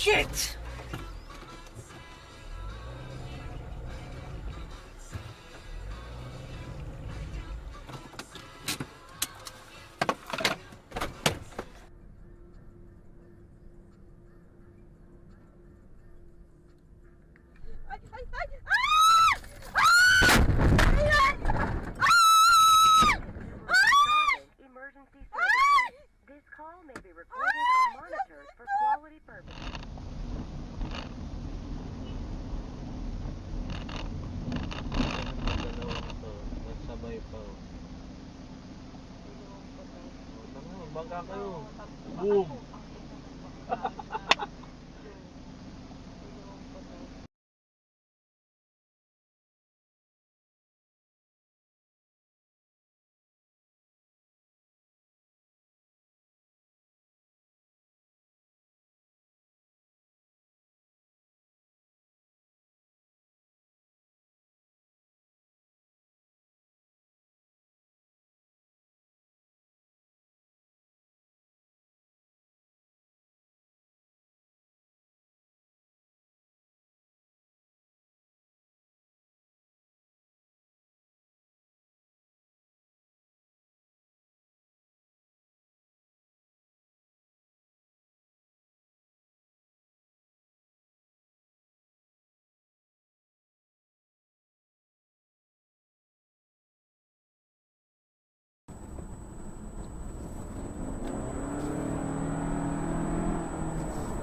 Shit! Emergency services. This call may be recorded or monitored for quality purposes. Nagsabay pa. Bangka kayo. Boom!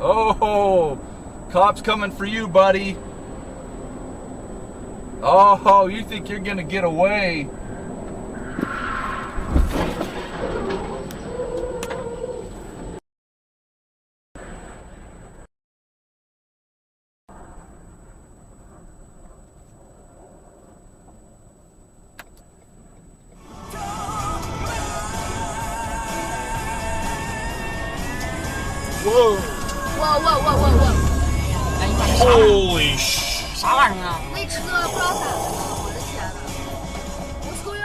Oh, cops coming for you, buddy. Oh, you think you're gonna get away? Whoa! Holy sh! 啥玩意儿啊？那车不知道咋的，我的天呐！我抽烟。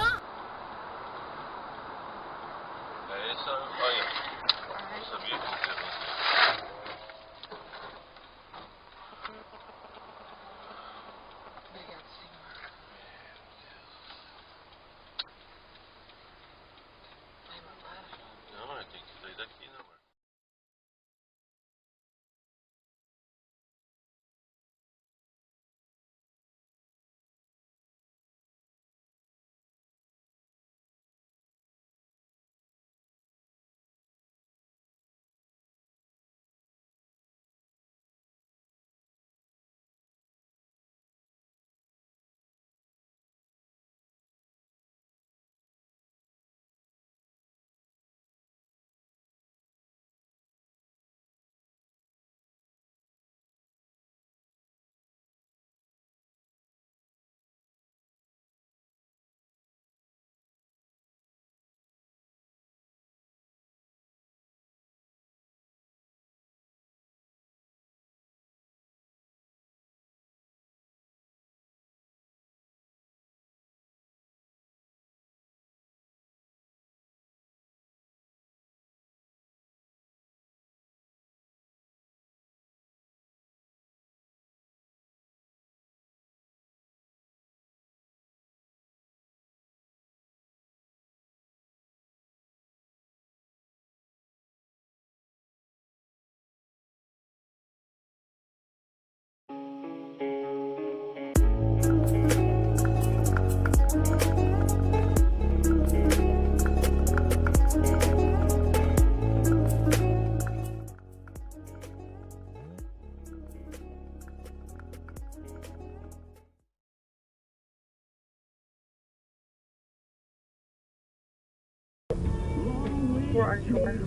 Where are you from?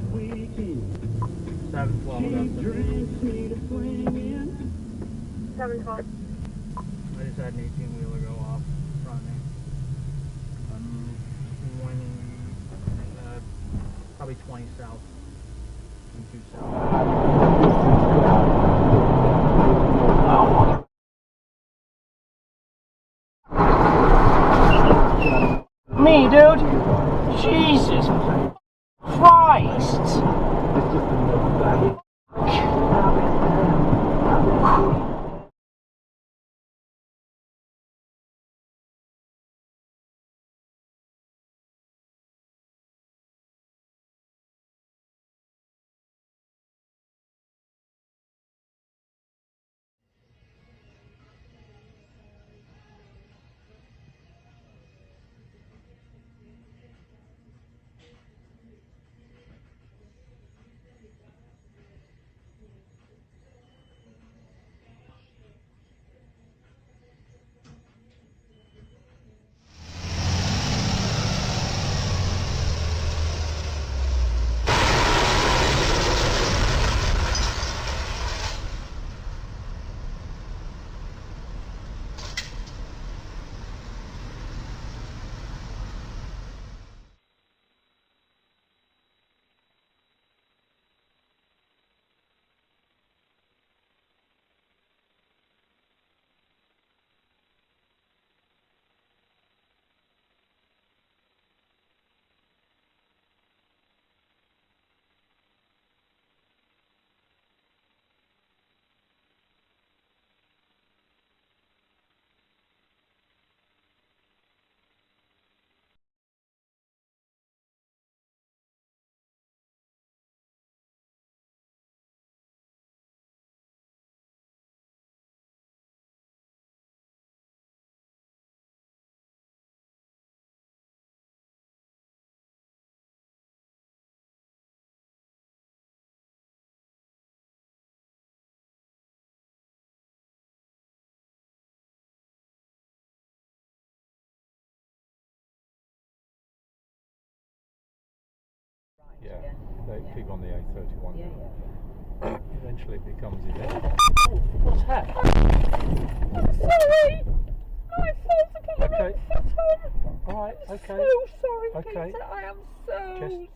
712. 712. I just had an 18-wheeler go off front me. 20, probably 20 south. And 2 south. Me, dude. Jesus Christ. Yeah, they keep on the A31. Yeah, yeah. Eventually it becomes illegal. Oh, what's that? Sorry! My fault to put the Okay. wrong foot on! Alright, okay. So sorry, Okay. Peter, I am so Just